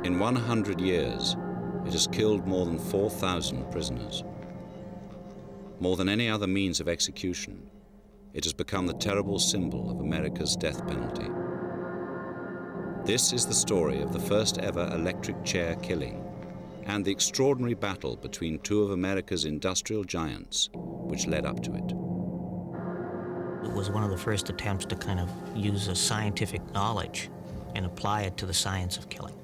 In 100 years, it has killed more than 4,000 prisoners. More than any other means of execution, it has become the terrible symbol of America's death penalty. This is the story of the first ever electric chair killing and the extraordinary battle between two of America's industrial giants which led up to it. It was one of the first attempts to kind of use a scientific knowledge and apply it to the science of killing.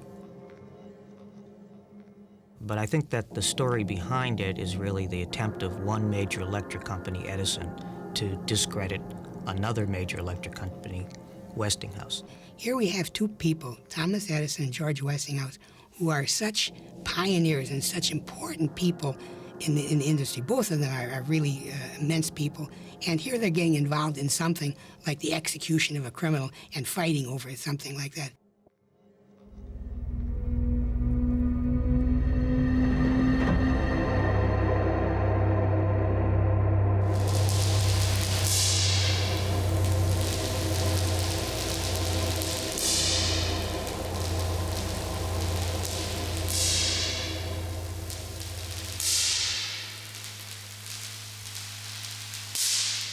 But I think that the story behind it is really the attempt of one major electric company, Edison, to discredit another major electric company, Westinghouse. Here we have two people, Thomas Edison and George Westinghouse, who are such pioneers and such important people in the industry. Both of them are really immense people. And here they're getting involved in something like the execution of a criminal and fighting over it, something like that.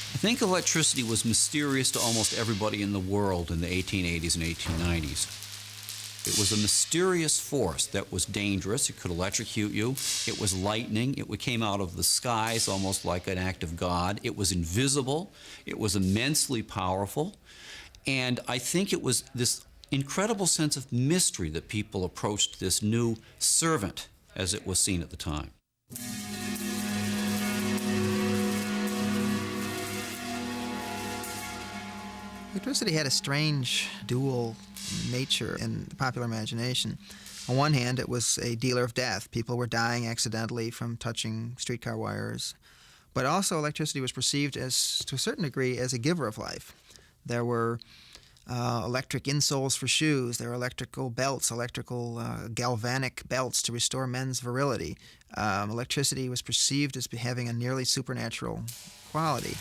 I think electricity was mysterious to almost everybody in the world in the 1880s and 1890s. It was a mysterious force that was dangerous. It could electrocute you. It was lightning. It came out of the skies almost like an act of God. It was invisible. It was immensely powerful. And I think it was this incredible sense of mystery that people approached this new servant, as it was seen at the time. Electricity had a strange dual nature in the popular imagination. On one hand, it was a dealer of death. People were dying accidentally from touching streetcar wires. But also electricity was perceived as, to a certain degree, as a giver of life. There were electric insoles for shoes. There were electrical belts, electrical galvanic belts to restore men's virility. Electricity was perceived as having a nearly supernatural quality.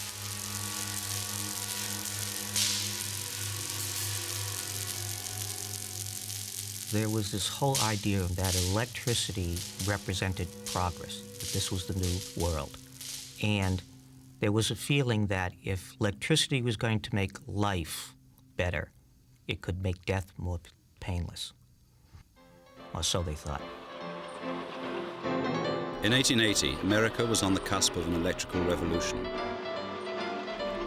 There was this whole idea that electricity represented progress, that this was the new world. And there was a feeling that if electricity was going to make life better, it could make death more painless. Or so they thought. In 1880, America was on the cusp of an electrical revolution.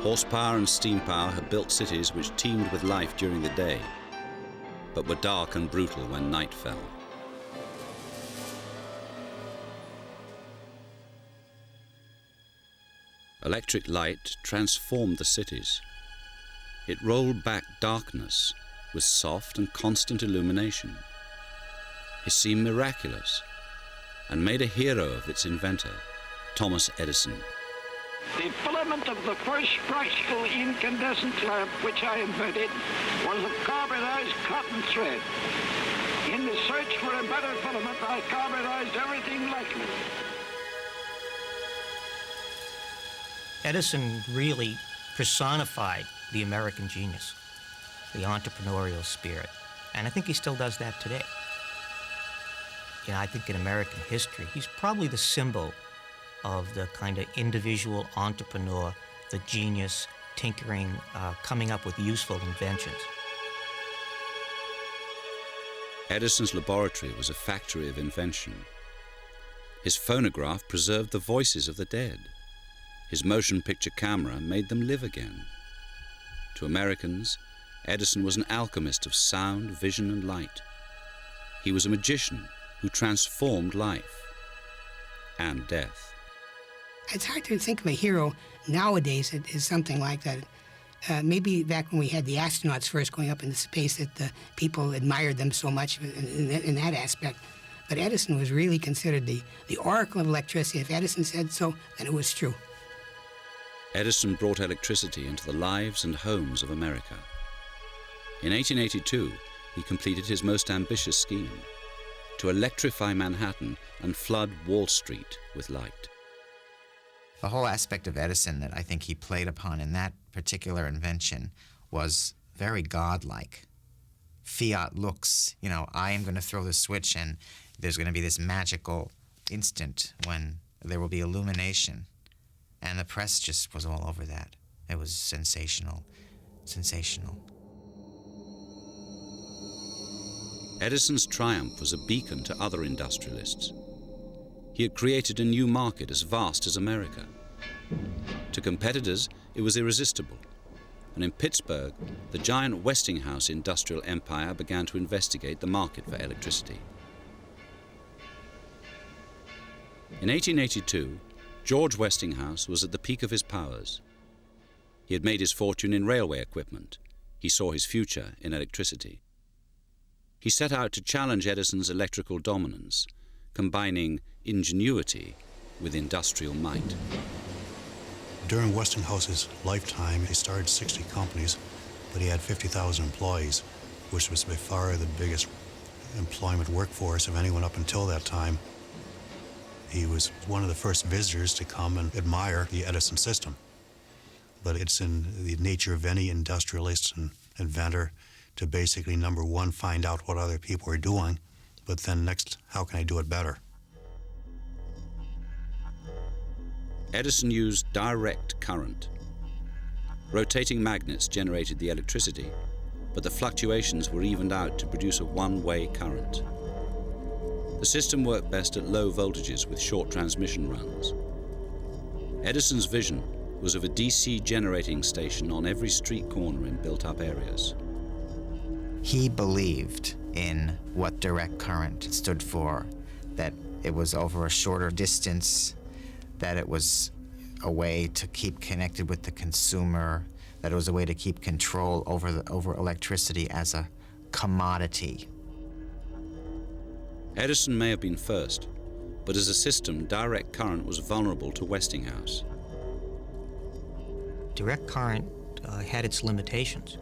Horsepower and steam power had built cities which teemed with life during the day, but were dark and brutal when night fell. Electric light transformed the cities. It rolled back darkness with soft and constant illumination. It seemed miraculous and made a hero of its inventor, Thomas Edison. The filament of the first practical incandescent lamp which I invented was of carbonized cotton thread. In the search for a better filament, I carbonized everything like it. Edison really personified the American genius, the entrepreneurial spirit, and I think he still does that today. You know, I think in American history, he's probably the symbol of the kind of individual entrepreneur, the genius, tinkering, coming up with useful inventions. Edison's laboratory was a factory of invention. His phonograph preserved the voices of the dead. His motion picture camera made them live again. To Americans, Edison was an alchemist of sound, vision, and light. He was a magician who transformed life and death. It's hard to think of a hero nowadays that is something like that. Maybe back when we had the astronauts first going up into space, that the people admired them so much in that aspect. But Edison was really considered the oracle of electricity. If Edison said so, then it was true. Edison brought electricity into the lives and homes of America. In 1882, he completed his most ambitious scheme, to electrify Manhattan and flood Wall Street with light. The whole aspect of Edison that I think he played upon in that particular invention was very godlike, fiat looks. You know, I am going to throw the switch and there's going to be this magical instant when there will be illumination. And the press just was all over that. It was sensational, sensational. Edison's triumph was a beacon to other industrialists. He had created a new market as vast as America. To competitors, it was irresistible. And in Pittsburgh, the giant Westinghouse industrial empire began to investigate the market for electricity. In 1882, George Westinghouse was at the peak of his powers. He had made his fortune in railway equipment. He saw his future in electricity. He set out to challenge Edison's electrical dominance, combining ingenuity with industrial might. During Westinghouse's lifetime, he started 60 companies, but he had 50,000 employees, which was by far the biggest employment workforce of anyone up until that time. He was one of the first visitors to come and admire the Edison system. But it's in the nature of any industrialist and inventor to basically, number one, find out what other people are doing, but then next, how can I do it better? Edison used direct current. Rotating magnets generated the electricity, but the fluctuations were evened out to produce a one-way current. The system worked best at low voltages with short transmission runs. Edison's vision was of a DC generating station on every street corner in built-up areas. He believed in what direct current stood for, that it was over a shorter distance, that it was a way to keep connected with the consumer, that it was a way to keep control over electricity as a commodity. Edison may have been first, but as a system, direct current was vulnerable to Westinghouse. Direct current had its limitations.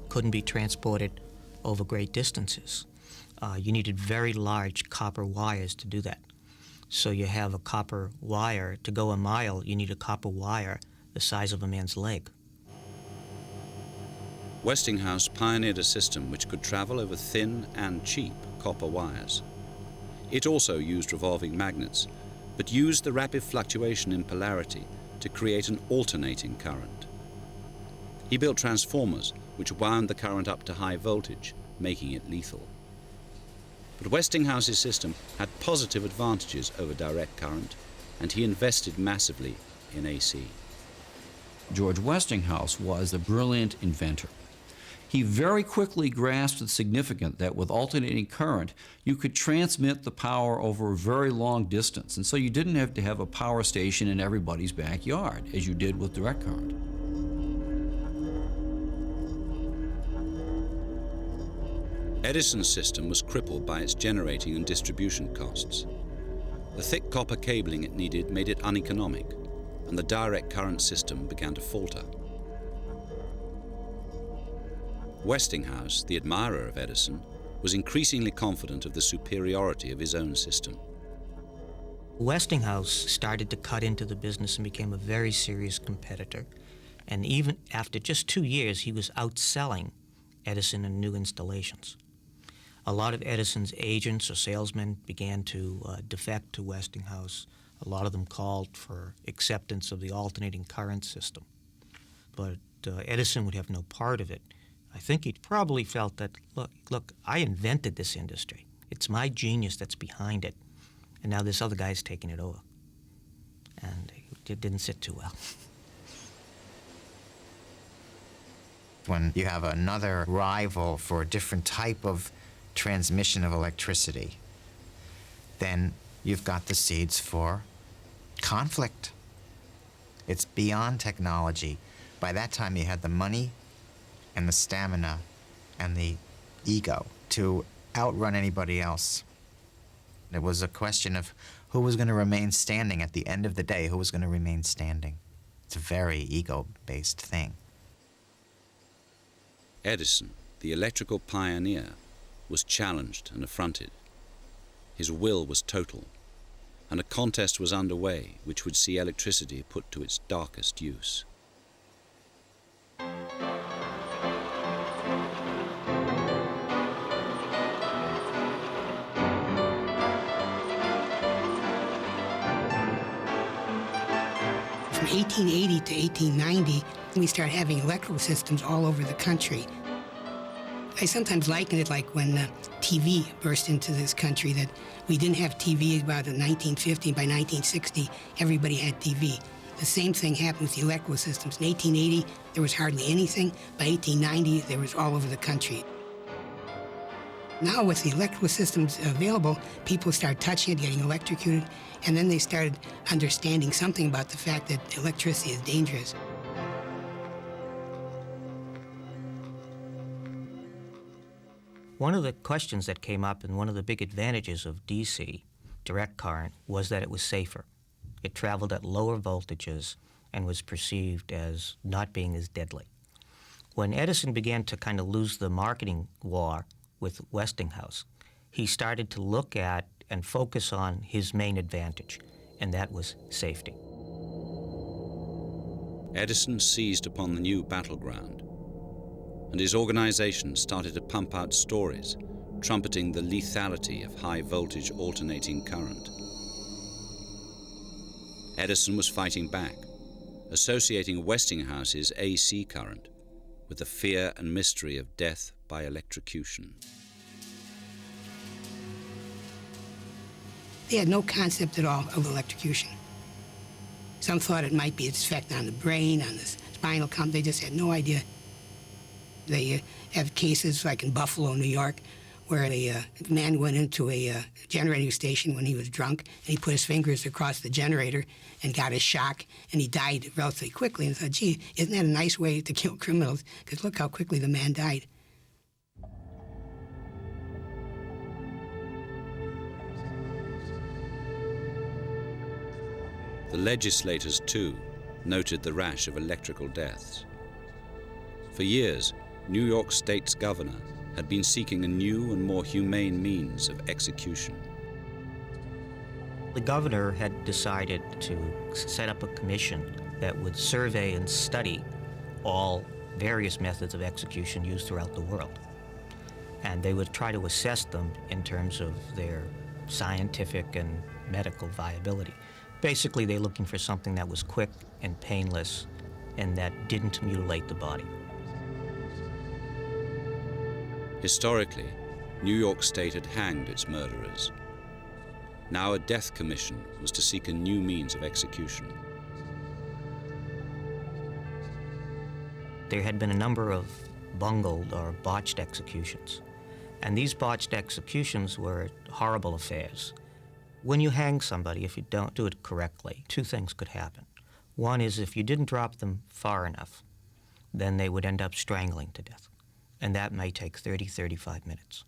Couldn't be transported over great distances. You needed very large copper wires to do that. So you have a copper wire. To go a mile, you need a copper wire the size of a man's leg. Westinghouse pioneered a system which could travel over thin and cheap copper wires. It also used revolving magnets, but used the rapid fluctuation in polarity to create an alternating current. He built transformers which wound the current up to high voltage, making it lethal. But Westinghouse's system had positive advantages over direct current, and he invested massively in AC. George Westinghouse was a brilliant inventor. He very quickly grasped the significance that with alternating current, you could transmit the power over a very long distance. And so you didn't have to have a power station in everybody's backyard, as you did with direct current. Edison's system was crippled by its generating and distribution costs. The thick copper cabling it needed made it uneconomic, and the direct current system began to falter. Westinghouse, the admirer of Edison, was increasingly confident of the superiority of his own system. Westinghouse started to cut into the business and became a very serious competitor. And even after just 2 years, he was outselling Edison in new installations. A lot of Edison's agents or salesmen began to defect to Westinghouse. A lot of them called for acceptance of the alternating current system. But Edison would have no part of it. I think he probably felt that, look, I invented this industry. It's my genius that's behind it. And now this other guy's taking it over. And it didn't sit too well. When you have another rival for a different type of transmission of electricity, then you've got the seeds for conflict. It's beyond technology. By that time, you had the money and the stamina and the ego to outrun anybody else. It was a question of who was going to remain standing at the end of the day, who was going to remain standing. It's a very ego-based thing. Edison, the electrical pioneer, was challenged and affronted. His will was total, and a contest was underway which would see electricity put to its darkest use. 1880 to 1890, we started having electrical systems all over the country. I sometimes liken it like when TV burst into this country, that we didn't have TV about in 1950. By 1960, everybody had TV. The same thing happened with the electrical systems. In 1880, there was hardly anything. By 1890, there was all over the country. Now with the electrical systems available, people start touching it, getting electrocuted, and then they started understanding something about the fact that electricity is dangerous. One of the questions that came up, and one of the big advantages of DC, direct current, was that it was safer. It traveled at lower voltages and was perceived as not being as deadly. When Edison began to kind of lose the marketing war with Westinghouse, he started to look at and focus on his main advantage, and that was safety. Edison seized upon the new battleground, and his organization started to pump out stories trumpeting the lethality of high-voltage alternating current. Edison was fighting back, associating Westinghouse's AC current with the fear and mystery of death by electrocution. They had no concept at all of electrocution. Some thought it might be its effect on the brain, on the spinal column. They just had no idea. They have cases like in Buffalo, New York, where a man went into a generating station when he was drunk, and he put his fingers across the generator and got a shock, and he died relatively quickly. And I thought, gee, isn't that a nice way to kill criminals? Because look how quickly the man died. The legislators, too, noted the rash of electrical deaths. For years, New York State's governor had been seeking a new and more humane means of execution. The governor had decided to set up a commission that would survey and study all various methods of execution used throughout the world. And they would try to assess them in terms of their scientific and medical viability. Basically, they're looking for something that was quick and painless and that didn't mutilate the body. Historically, New York State had hanged its murderers. Now a death commission was to seek a new means of execution. There had been a number of bungled or botched executions, and these botched executions were horrible affairs. When you hang somebody, if you don't do it correctly, two things could happen. One is if you didn't drop them far enough, then they would end up strangling to death. And that may take 30, 35 minutes.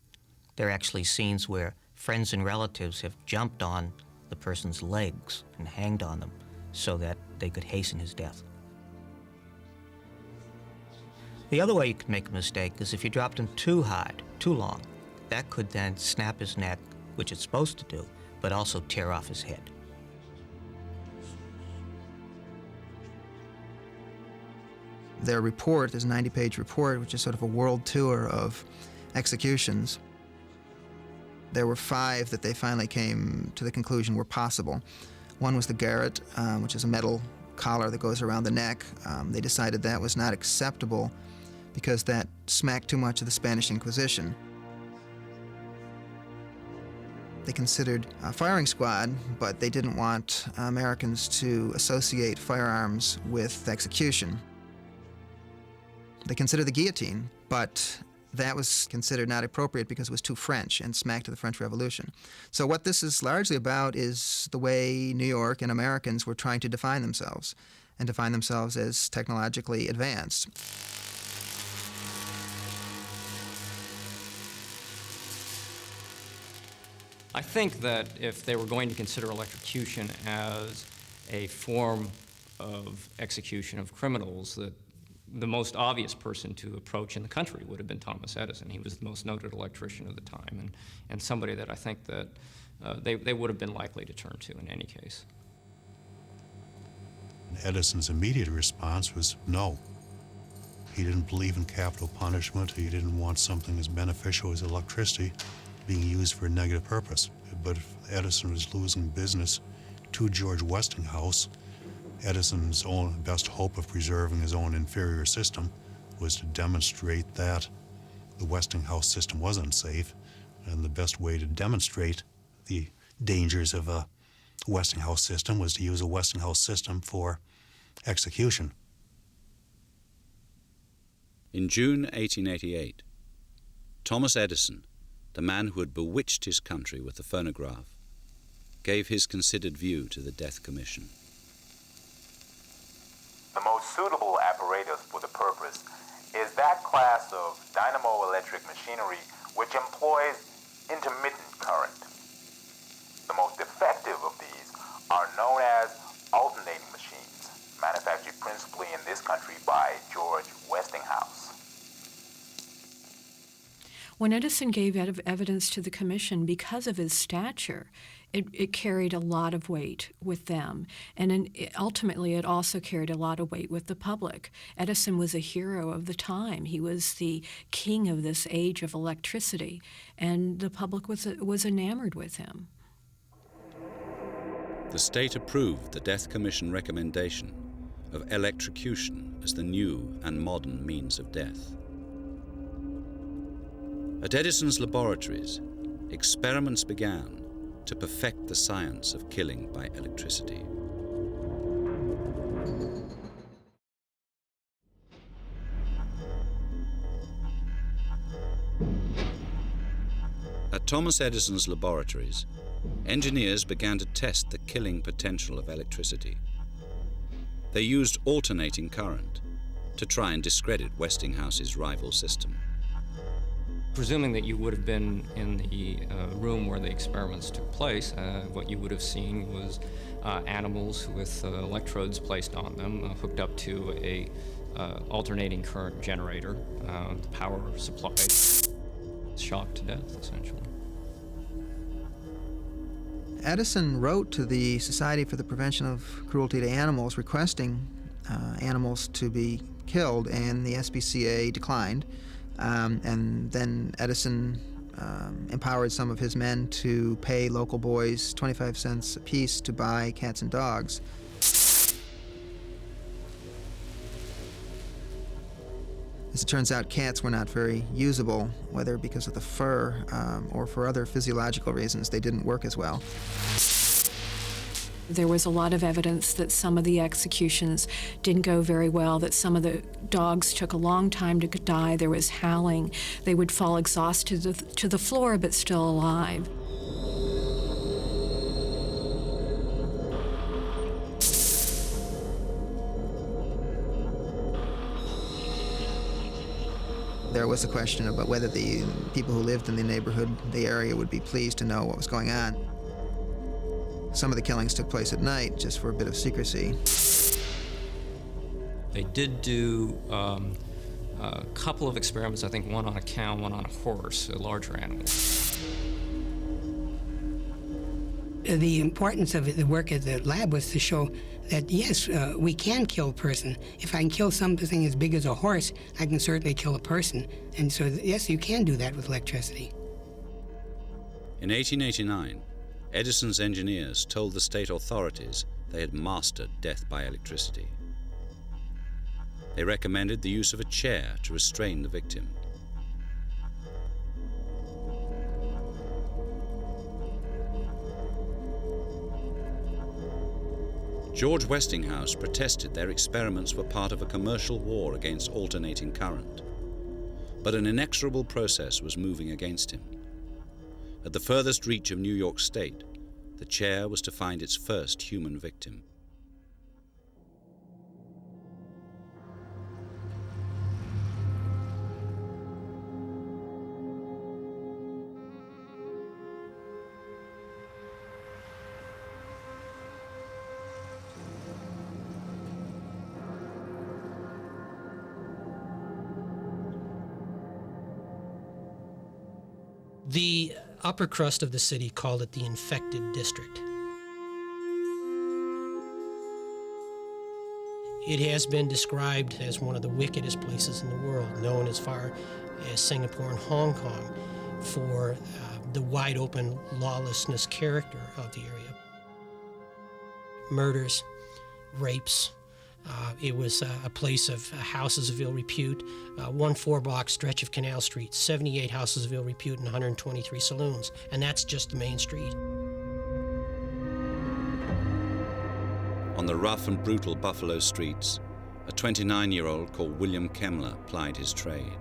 There are actually scenes where friends and relatives have jumped on the person's legs and hanged on them so that they could hasten his death. The other way you could make a mistake is if you dropped him too hard, too long. That could then snap his neck, which it's supposed to do, but also tear off his head. Their report, this 90-page report, which is sort of a world tour of executions, there were 5 that they finally came to the conclusion were possible. One was the garrote, which is a metal collar that goes around the neck. They decided that was not acceptable because that smacked too much of the Spanish Inquisition. They considered a firing squad, but they didn't want Americans to associate firearms with execution. They considered the guillotine, but that was considered not appropriate because it was too French and smacked of the French Revolution. So what this is largely about is the way New York and Americans were trying to define themselves, and define themselves as technologically advanced. I think that if they were going to consider electrocution as a form of execution of criminals, that the most obvious person to approach in the country would have been Thomas Edison. He was the most noted electrician of the time, and somebody that I think that they would have been likely to turn to in any case. Edison's immediate response was no. He didn't believe in capital punishment. He didn't want something as beneficial as electricity being used for a negative purpose. But if Edison was losing business to George Westinghouse, Edison's own best hope of preserving his own inferior system was to demonstrate that the Westinghouse system was unsafe, and the best way to demonstrate the dangers of a Westinghouse system was to use a Westinghouse system for execution. In June 1888, Thomas Edison, the man who had bewitched his country with the phonograph, gave his considered view to the Death Commission. The most suitable apparatus for the purpose is that class of dynamo-electric machinery which employs intermittent current. The most effective of these are known as alternating machines, manufactured principally in this country by George Westinghouse. When Edison gave evidence to the commission, because of his stature, it carried a lot of weight with them. And ultimately, it also carried a lot of weight with the public. Edison was a hero of the time. He was the king of this age of electricity, and the public was enamored with him. The state approved the Death Commission recommendation of electrocution as the new and modern means of death. At Edison's laboratories, experiments began to perfect the science of killing by electricity. At Thomas Edison's laboratories, engineers began to test the killing potential of electricity. They used alternating current to try and discredit Westinghouse's rival system. Presuming that you would have been in the room where the experiments took place, what you would have seen was animals with electrodes placed on them, hooked up to a alternating current generator, the power supply, shocked to death, essentially. Edison wrote to the Society for the Prevention of Cruelty to Animals requesting animals to be killed, and the SPCA declined. And then Edison empowered some of his men to pay local boys 25 cents apiece to buy cats and dogs. As it turns out, cats were not very usable, whether because of the fur or for other physiological reasons. They didn't work as well. There was a lot of evidence that some of the executions didn't go very well, that some of the dogs took a long time to die. There was howling. They would fall exhausted to the floor, but still alive. There was a question about whether the people who lived in the neighborhood, the area, would be pleased to know what was going on. Some of the killings took place at night, just for a bit of secrecy. They did do a couple of experiments, I think one on a cow, one on a horse, a larger animal. The importance of the work at the lab was to show that, yes, we can kill a person. If I can kill something as big as a horse, I can certainly kill a person. And so, yes, you can do that with electricity. In 1889, Edison's engineers told the state authorities they had mastered death by electricity. They recommended the use of a chair to restrain the victim. George Westinghouse protested their experiments were part of a commercial war against alternating current, but an inexorable process was moving against him. At the furthest reach of New York State, the chair was to find its first human victim. The upper crust of the city called it the infected district. It has been described as one of the wickedest places in the world, known as far as Singapore and Hong Kong for the wide-open lawlessness character of the area. Murders, rapes. It was a place of houses of ill repute, one 4-block stretch of Canal Street, 78 houses of ill repute and 123 saloons, and that's just the main street. On the rough and brutal Buffalo streets, a 29-year-old called William Kemmler plied his trade.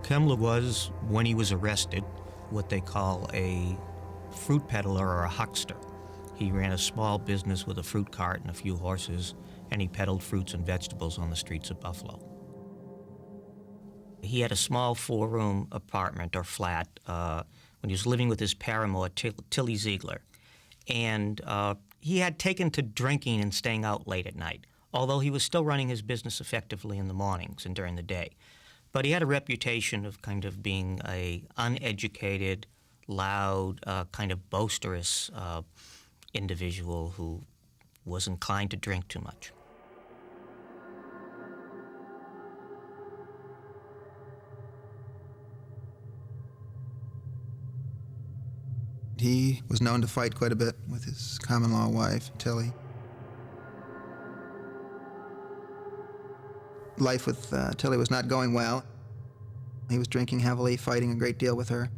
Kemmler was, when he was arrested, what they call a fruit peddler or a huckster. He ran a small business with a fruit cart and a few horses, and he peddled fruits and vegetables on the streets of Buffalo. He had a small 4-room apartment or flat when he was living with his paramour, Tilly Ziegler. And he had taken to drinking and staying out late at night, although he was still running his business effectively in the mornings and during the day. But he had a reputation of kind of being a uneducated, loud, kind of boisterous individual who was inclined to drink too much. He was known to fight quite a bit with his common-law wife, Tilly. Life with Tilly was not going well. He was drinking heavily, fighting a great deal with her.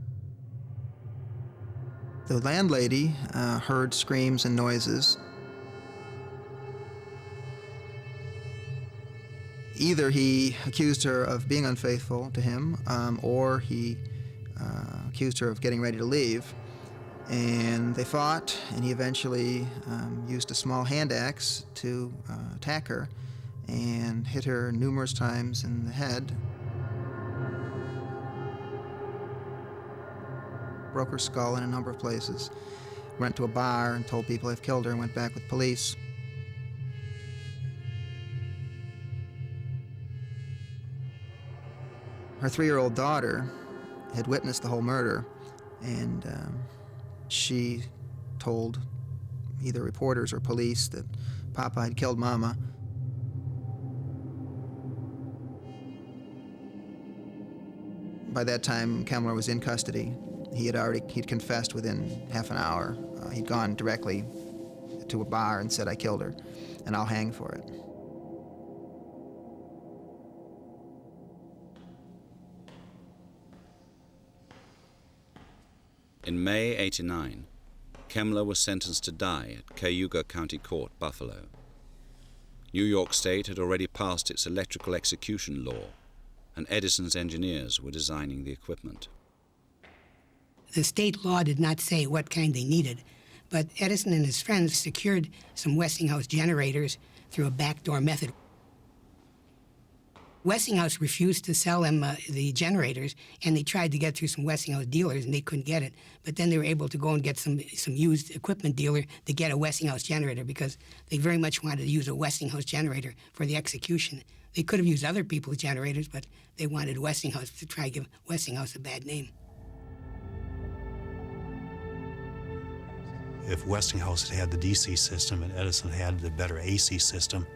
The landlady heard screams and noises. Either he accused her of being unfaithful to him, or he accused her of getting ready to leave. And they fought, and he eventually used a small hand axe to attack her and hit her numerous times in the head. Broke her skull in a number of places. Went to a bar and told people I've killed her and went back with police. Her 3-year-old daughter had witnessed the whole murder, and she told either reporters or police that Papa had killed Mama. By that time, Kemmler was in custody. He'd confessed within half an hour. He'd gone directly to a bar and said, I killed her, and I'll hang for it. In May '89, Kemmler was sentenced to die at Cayuga County Court, Buffalo. New York State had already passed its electrical execution law, and Edison's engineers were designing the equipment. The state law did not say what kind they needed, but Edison and his friends secured some Westinghouse generators through a backdoor method. Westinghouse refused to sell them the generators, and they tried to get through some Westinghouse dealers, and they couldn't get it. But then they were able to go and get some used equipment dealer to get a Westinghouse generator, because they very much wanted to use a Westinghouse generator for the execution. They could have used other people's generators, but they wanted Westinghouse to try to give Westinghouse a bad name. If Westinghouse had had the DC system and Edison had the better AC system,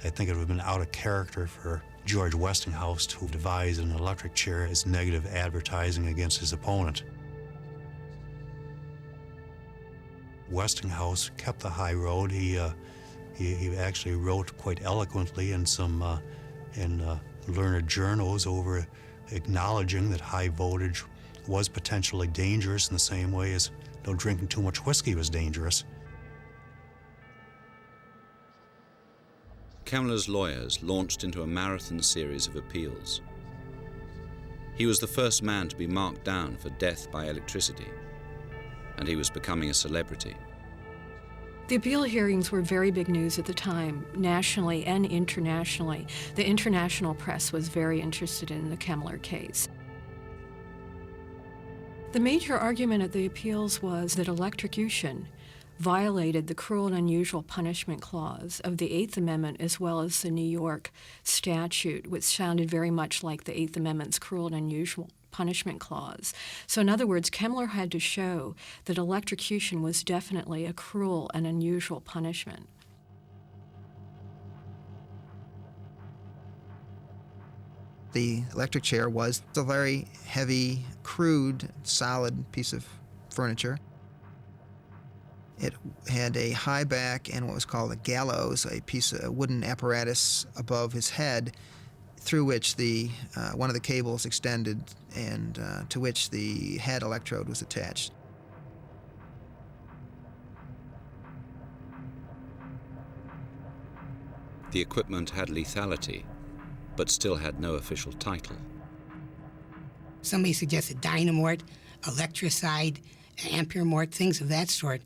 I think it would have been out of character for George Westinghouse to devise an electric chair as negative advertising against his opponent. Westinghouse kept the high road. He actually wrote quite eloquently in some learned journals over acknowledging that high voltage was potentially dangerous in the same way as drinking too much whiskey was dangerous. Kemmler's lawyers launched into a marathon series of appeals. He was the first man to be marked down for death by electricity, and he was becoming a celebrity. The appeal hearings were very big news at the time, nationally and internationally. The international press was very interested in the Kemmler case. The major argument at the appeals was that electrocution violated the cruel and unusual punishment clause of the Eighth Amendment as well as the New York statute, which sounded very much like the Eighth Amendment's cruel and unusual punishment clause. So in other words, Kemmler had to show that electrocution was definitely a cruel and unusual punishment. The electric chair was a very heavy, crude, solid piece of furniture. It had a high back and what was called a gallows, a piece of wooden apparatus above his head, through which one of the cables extended and to which the head electrode was attached. The equipment had lethality, but still had no official title. Somebody suggested dynamort, electricide, ampere-mort, things of that sort.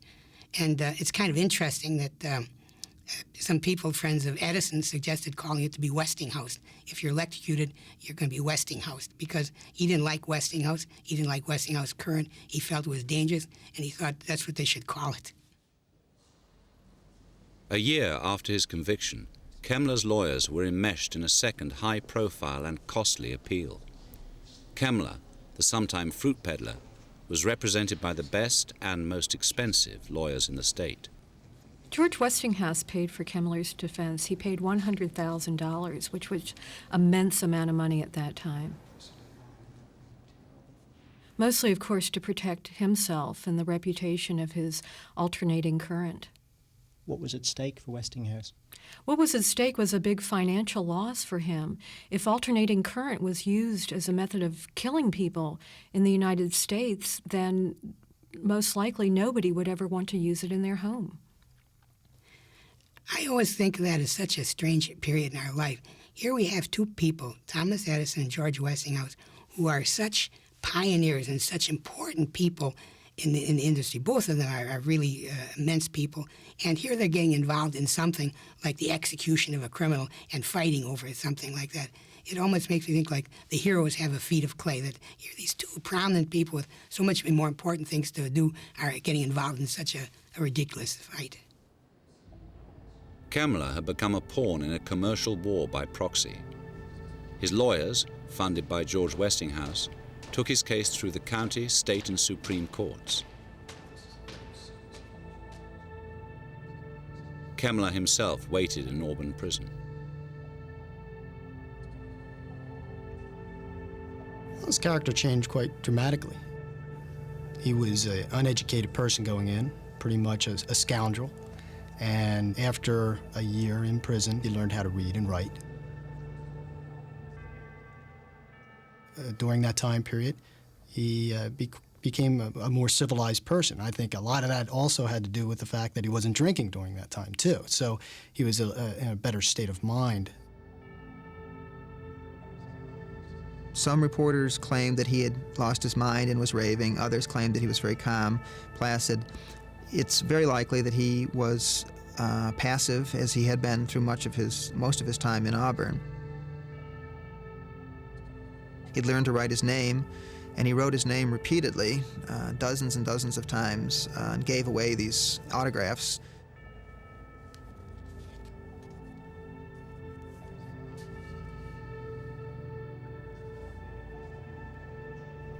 And it's kind of interesting that some people, friends of Edison, suggested calling it to be Westinghouse. If you're electrocuted, you're going to be Westinghouse, because he didn't like Westinghouse. He didn't like Westinghouse current. He felt it was dangerous, and he thought that's what they should call it. A year after his conviction, Kemmler's lawyers were enmeshed in a second high-profile and costly appeal. Kemmler, the sometime fruit peddler, was represented by the best and most expensive lawyers in the state. George Westinghouse paid for Kemmler's defense. He paid $100,000, which was an immense amount of money at that time. Mostly, of course, to protect himself and the reputation of his alternating current. What was at stake for Westinghouse? What was at stake was a big financial loss for him. If alternating current was used as a method of killing people in the United States, then most likely nobody would ever want to use it in their home. I always think of that as such a strange period in our life. Here we have two people, Thomas Edison and George Westinghouse, who are such pioneers and such important people in the industry. Both of them are really immense people. And here they're getting involved in something like the execution of a criminal and fighting over it, something like that. It almost makes me think like the heroes have a feet of clay, that here these two prominent people with so much more important things to do are getting involved in such a ridiculous fight. Kemmler had become a pawn in a commercial war by proxy. His lawyers, funded by George Westinghouse, took his case through the county, state, and Supreme Courts. Kemmler himself waited in Auburn prison. His character changed quite dramatically. He was an uneducated person going in, pretty much a scoundrel. And after a year in prison, he learned how to read and write. During that time period, he became a more civilized person. I think a lot of that also had to do with the fact that he wasn't drinking during that time, too. So he was in a better state of mind. Some reporters claimed that he had lost his mind and was raving. Others claimed that he was very calm, placid. It's very likely that he was passive, as he had been through most of his time in Auburn. He'd learned to write his name, and he wrote his name repeatedly, dozens and dozens of times, and gave away these autographs.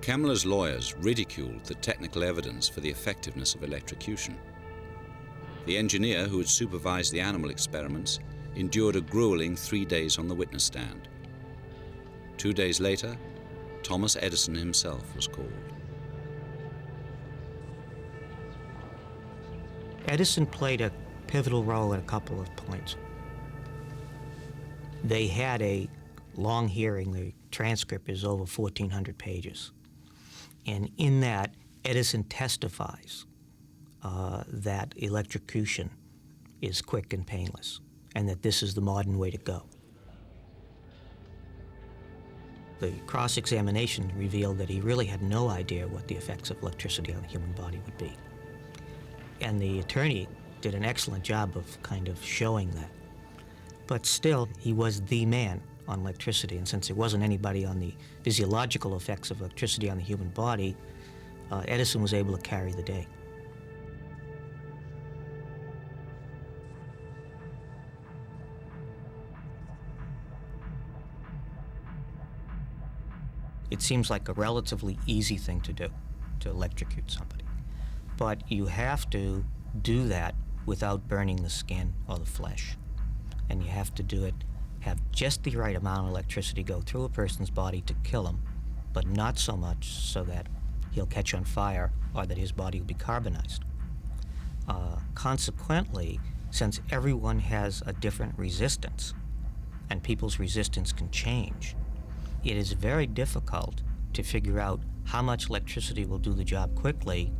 Kemmler's lawyers ridiculed the technical evidence for the effectiveness of electrocution. The engineer who had supervised the animal experiments endured a grueling 3 days on the witness stand. 2 days later, Thomas Edison himself was called. Edison played a pivotal role at a couple of points. They had a long hearing. The transcript is over 1,400 pages. And in that, Edison testifies that electrocution is quick and painless, and that this is the modern way to go. The cross-examination revealed that he really had no idea what the effects of electricity on the human body would be. And the attorney did an excellent job of kind of showing that. But still, he was the man on electricity, and since there wasn't anybody on the physiological effects of electricity on the human body, Edison was able to carry the day. It seems like a relatively easy thing to do, to electrocute somebody. But you have to do that without burning the skin or the flesh. And you have to do it, have just the right amount of electricity go through a person's body to kill him, but not so much so that he'll catch on fire or that his body will be carbonized. Consequently, since everyone has a different resistance, and people's resistance can change, it is very difficult to figure out how much electricity will do the job quickly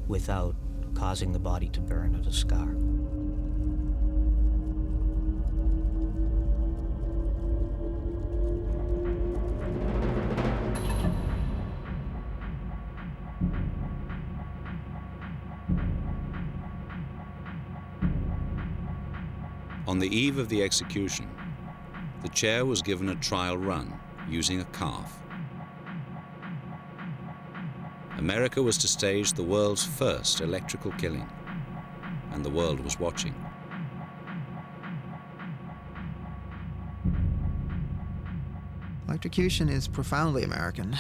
without causing the body to burn or to scar. On the eve of the execution, the chair was given a trial run using a calf. America was to stage the world's first electrical killing, and the world was watching. Electrocution is profoundly American,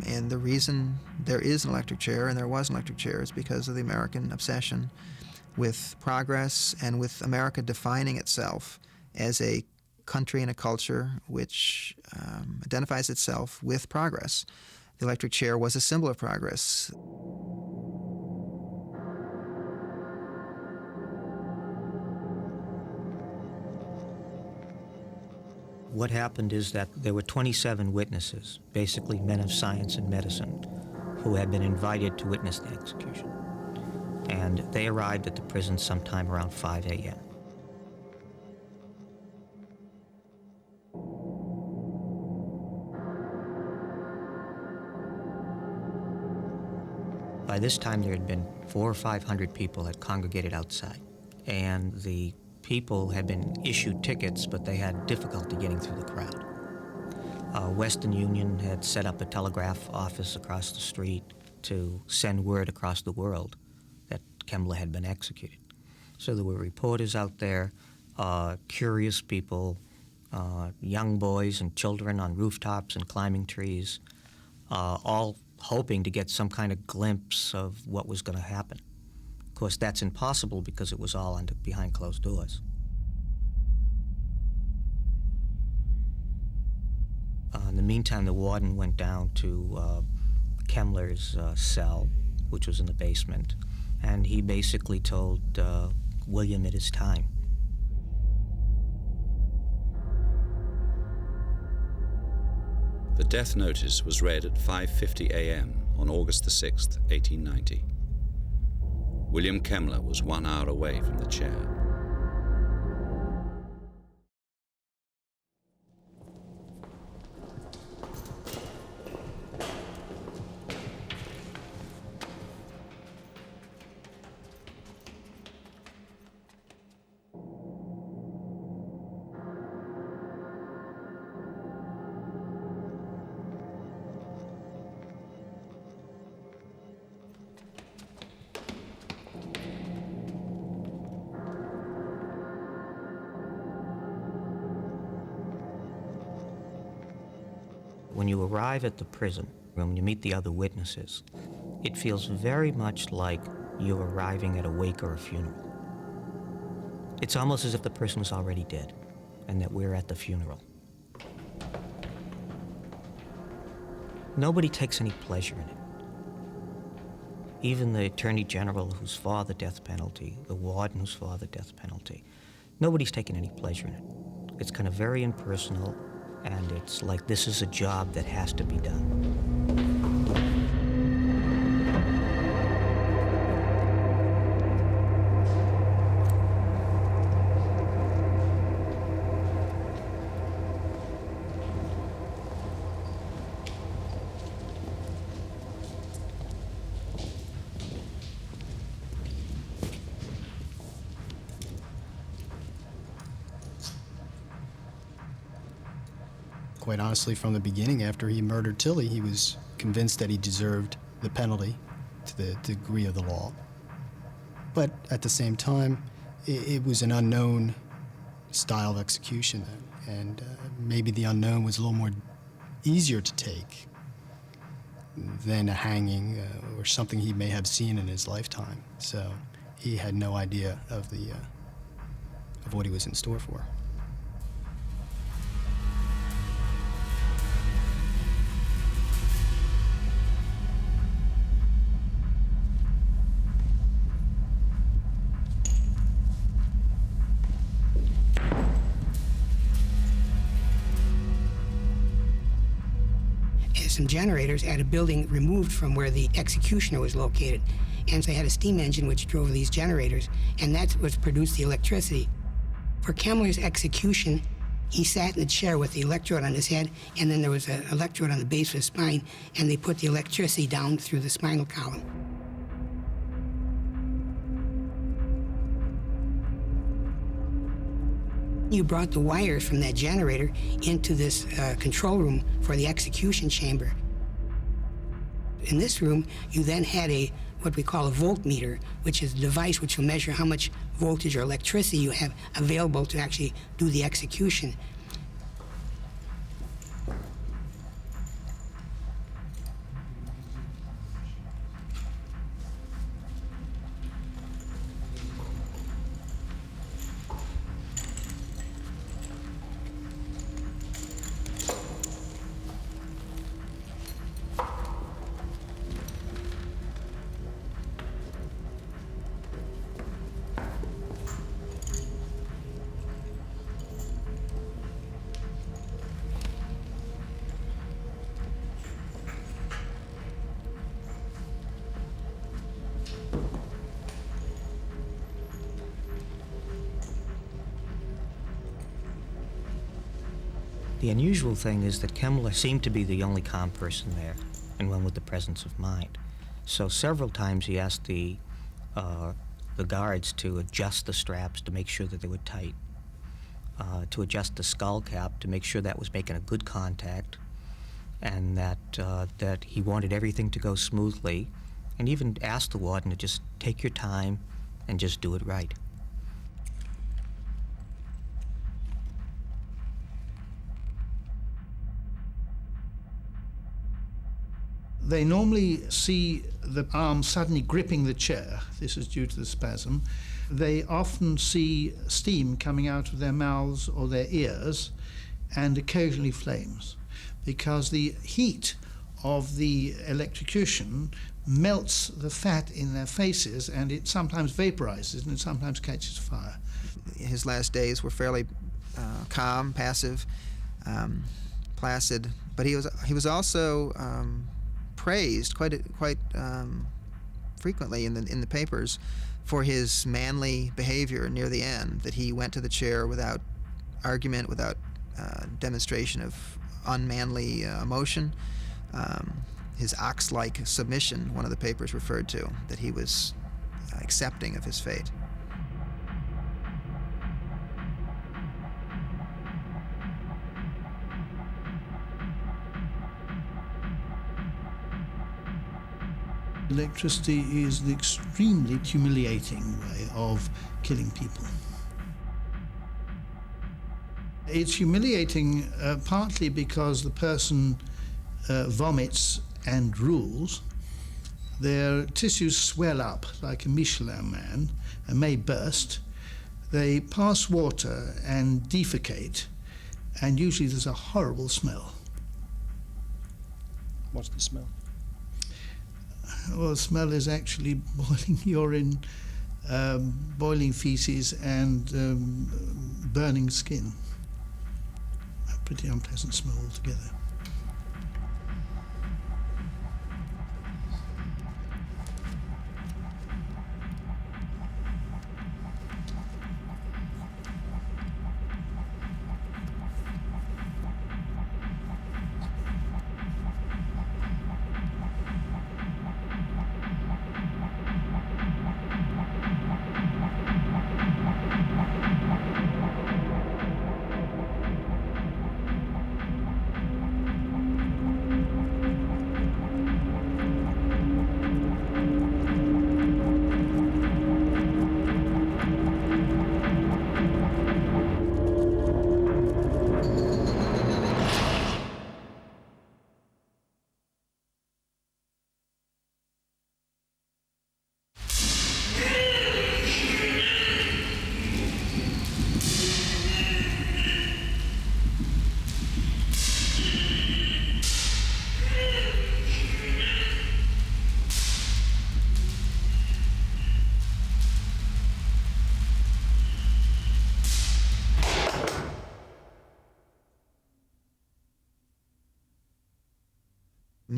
and the reason there is an electric chair, and there was an electric chair, is because of the American obsession with progress and with America defining itself as a country and a culture which identifies itself with progress. The electric chair was a symbol of progress. What happened is that there were 27 witnesses, basically men of science and medicine, who had been invited to witness the execution. And they arrived at the prison sometime around 5 a.m. By this time, there had been 400 or 500 people had congregated outside, and the people had been issued tickets, but they had difficulty getting through the crowd. Western Union had set up a telegraph office across the street to send word across the world that Kemmler had been executed. So there were reporters out there, curious people, young boys and children on rooftops and climbing trees, all hoping to get some kind of glimpse of what was going to happen. Of course, that's impossible because it was all behind closed doors. In the meantime, the warden went down to Kemmler's cell, which was in the basement, and he basically told William it is time. The death notice was read at 5:50 a.m. on August the 6th, 1890. William Kemmler was 1 hour away from the chair. When you arrive at the prison, when you meet the other witnesses, it feels very much like you're arriving at a wake or a funeral. It's almost as if the person was already dead and that we're at the funeral. Nobody takes any pleasure in it. Even the Attorney General who's for the death penalty, the warden who's for the death penalty, nobody's taking any pleasure in it. It's kind of very impersonal, and it's like this is a job that has to be done. Quite honestly, from the beginning, after he murdered Tilly, he was convinced that he deserved the penalty to the degree of the law. But at the same time, it was an unknown style of execution, and maybe the unknown was a little more easier to take than a hanging or something he may have seen in his lifetime. So he had no idea of what he was in store for. some generators at a building removed from where the executioner was located. And so they had a steam engine which drove these generators, and that's what produced the electricity. For Kemmler's execution, he sat in the chair with the electrode on his head, and then there was an electrode on the base of his spine, and they put the electricity down through the spinal column. You brought the wires from that generator into this control room for the execution chamber. In this room, you then had what we call a voltmeter, which is a device which will measure how much voltage or electricity you have available to actually do the execution. The unusual thing is that Kemmler seemed to be the only calm person there, and one with the presence of mind. So several times he asked the guards to adjust the straps to make sure that they were tight, to adjust the skull cap to make sure that was making a good contact, and that he wanted everything to go smoothly, and even asked the warden to just take your time and just do it right. They normally see the arm suddenly gripping the chair. This is due to the spasm. They often see steam coming out of their mouths or their ears, and occasionally flames, because the heat of the electrocution melts the fat in their faces, and it sometimes vaporizes and it sometimes catches fire. His last days were fairly calm, passive, placid, but he was also praised quite frequently in the papers for his manly behavior near the end, that he went to the chair without argument, without demonstration of unmanly emotion. His ox-like submission, one of the papers referred to, that he was accepting of his fate. Electricity is the extremely humiliating way of killing people. It's humiliating partly because the person vomits and drools. Their tissues swell up like a Michelin man and may burst. They pass water and defecate, and usually there's a horrible smell. What's the smell? Well, the smell is actually boiling urine, boiling feces, and burning skin. A pretty unpleasant smell altogether.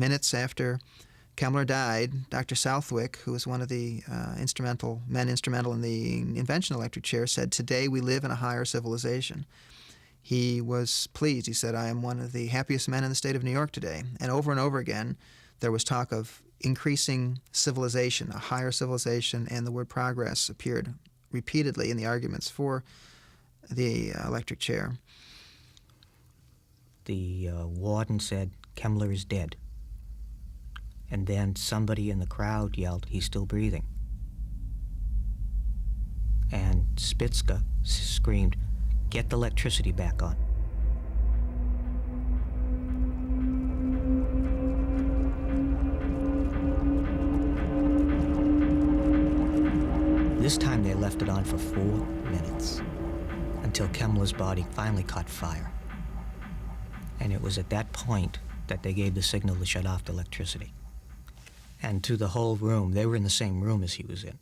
minutes after Kemmler died, Dr. Southwick, who was one of the men instrumental in the invention of the electric chair, said, "Today we live in a higher civilization." He was pleased. He said, "I am one of the happiest men in the state of New York today." And over again, there was talk of increasing civilization, a higher civilization, and the word progress appeared repeatedly in the arguments for the electric chair. The warden said, "Kemmler is dead." And then somebody in the crowd yelled, "He's still breathing." And Spitzka screamed, "Get the electricity back on." This time they left it on for 4 minutes until Kemmler's body finally caught fire. And it was at that point that they gave the signal to shut off the electricity. And to the whole room, they were in the same room as he was in,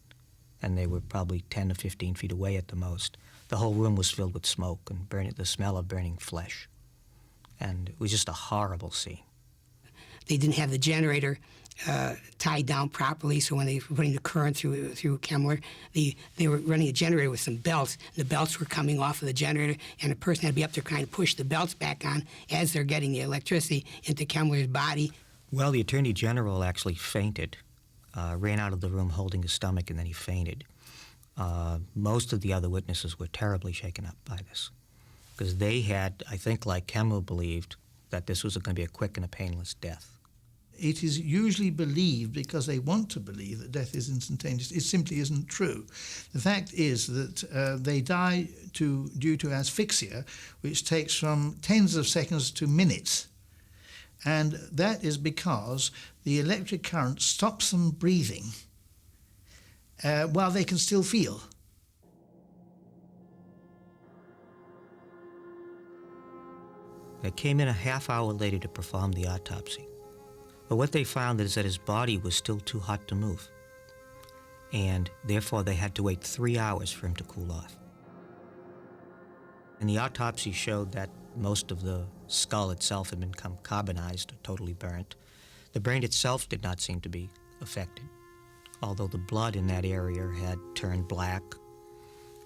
and they were probably 10 to 15 feet away at the most. The whole room was filled with smoke and the smell of burning flesh. And it was just a horrible scene. They didn't have the generator tied down properly, so when they were putting the current through Kemmler, they were running a generator with some belts. The belts were coming off of the generator, and the person had to be up there trying to push the belts back on as they're getting the electricity into Kemmler's body. Well, the Attorney General actually fainted, ran out of the room holding his stomach, and then he fainted. Most of the other witnesses were terribly shaken up by this, because they had, I think, like Kemmler believed, that this was going to be a quick and a painless death. It is usually believed because they want to believe that death is instantaneous. It simply isn't true. The fact is that they die due to asphyxia, which takes from tens of seconds to minutes. And that is because the electric current stops them breathing while they can still feel. They came in a half hour later to perform the autopsy. But what they found is that his body was still too hot to move, and therefore they had to wait 3 hours for him to cool off. And the autopsy showed that most of the skull itself had become carbonized or totally burnt. The brain itself did not seem to be affected, although the blood in that area had turned black,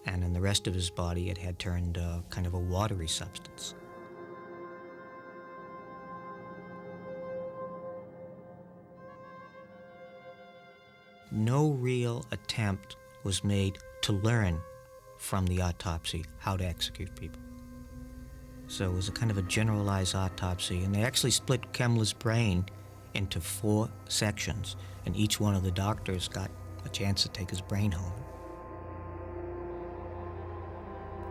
and in the rest of his body it had turned kind of a watery substance. No real attempt was made to learn from the autopsy how to execute people. So it was a kind of a generalized autopsy, and they actually split Kemmler's brain into 4 sections, and each one of the doctors got a chance to take his brain home.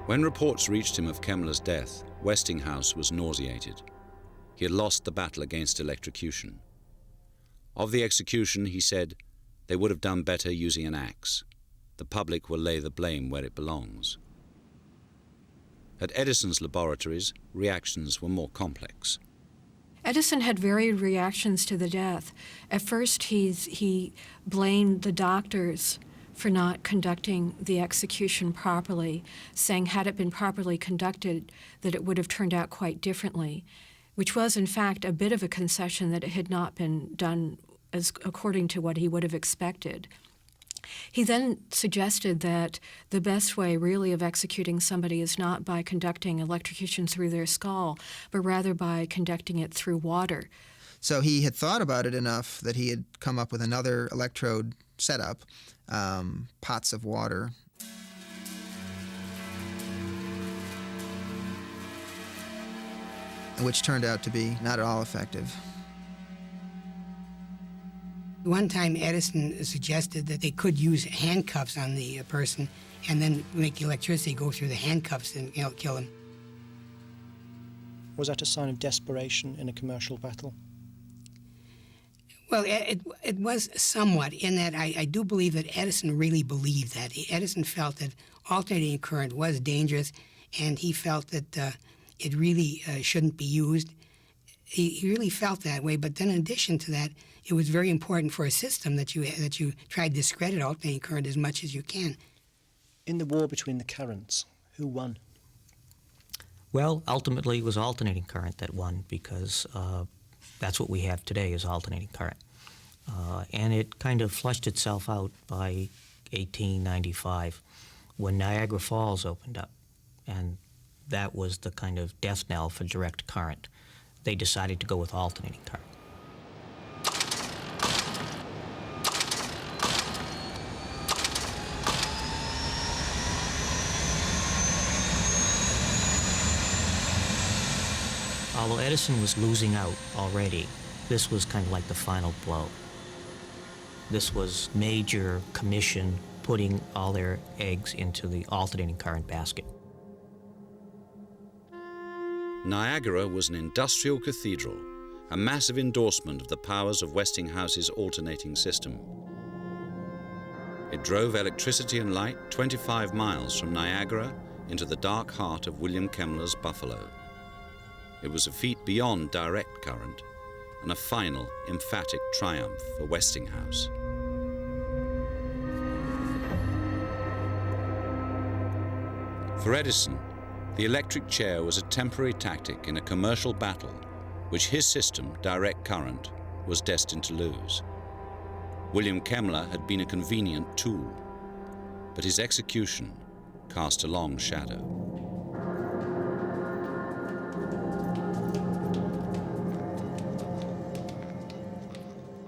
When reports reached him of Kemmler's death, Westinghouse was nauseated. He had lost the battle against electrocution. Of the execution, he said, "They would have done better using an axe. The public will lay the blame where it belongs." At Edison's laboratories, reactions were more complex. Edison had varied reactions to the death. At first, he blamed the doctors for not conducting the execution properly, saying had it been properly conducted, that it would have turned out quite differently, which was, in fact, a bit of a concession that it had not been done as according to what he would have expected. He then suggested that the best way really of executing somebody is not by conducting electrocution through their skull, but rather by conducting it through water. So he had thought about it enough that he had come up with another electrode setup, pots of water. Which turned out to be not at all effective. One time, Edison suggested that they could use handcuffs on the person and then make the electricity go through the handcuffs and kill him. Was that a sign of desperation in a commercial battle? Well, it was somewhat in that I do believe that Edison really believed that. Edison felt that alternating current was dangerous, and he felt that it really shouldn't be used. He really felt that way, but then in addition to that, it was very important for a system that you try to discredit alternating current as much as you can. In the war between the currents, who won? Well, ultimately it was alternating current that won because That's what we have today is alternating current. And it kind of flushed itself out by 1895 when Niagara Falls opened up. And that was the kind of death knell for direct current. They decided to go with alternating current. Although Edison was losing out already, this was kind of like the final blow. This was major commission putting all their eggs into the alternating current basket. Niagara was an industrial cathedral, a massive endorsement of the powers of Westinghouse's alternating system. It drove electricity and light 25 miles from Niagara into the dark heart of William Kemmler's Buffalo. It was a feat beyond direct current and a final, emphatic triumph for Westinghouse. For Edison, the electric chair was a temporary tactic in a commercial battle which his system, direct current, was destined to lose. William Kemmler had been a convenient tool, but his execution cast a long shadow.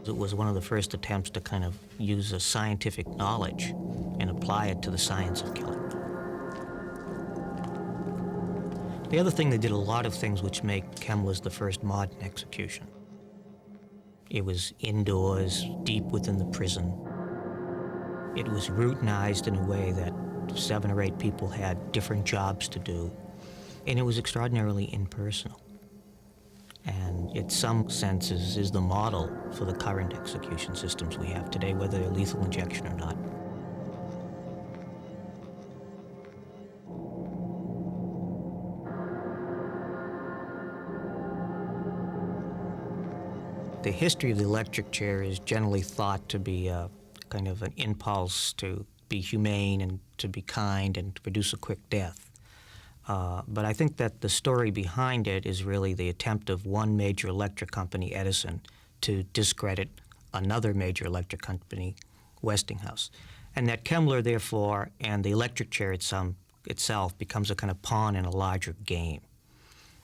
It was one of the first attempts to kind of use a scientific knowledge and apply it to the science of killing. The other thing, they did a lot of things which make Kemmler's the first modern execution. It was indoors, deep within the prison. It was routinized in a way that 7 or 8 people had different jobs to do, and it was extraordinarily impersonal. And in some senses is the model for the current execution systems we have today, whether they're lethal injection or not. The history of the electric chair is generally thought to be a kind of an impulse to be humane and to be kind and to produce a quick death. But I think that the story behind it is really the attempt of one major electric company, Edison, to discredit another major electric company, Westinghouse. And that Kemmler, therefore, and the electric chair itself becomes a kind of pawn in a larger game.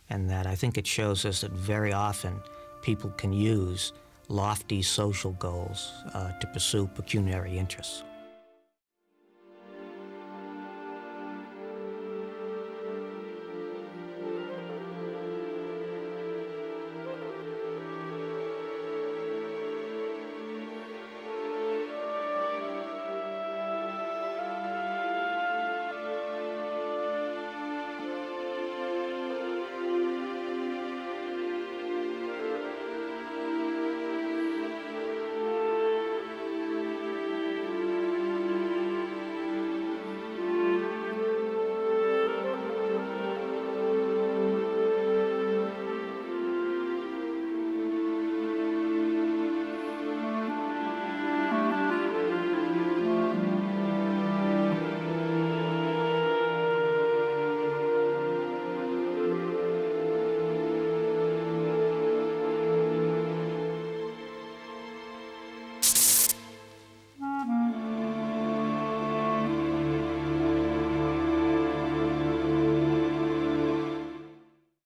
And that I think it shows us that very often people can use lofty social goals to pursue pecuniary interests.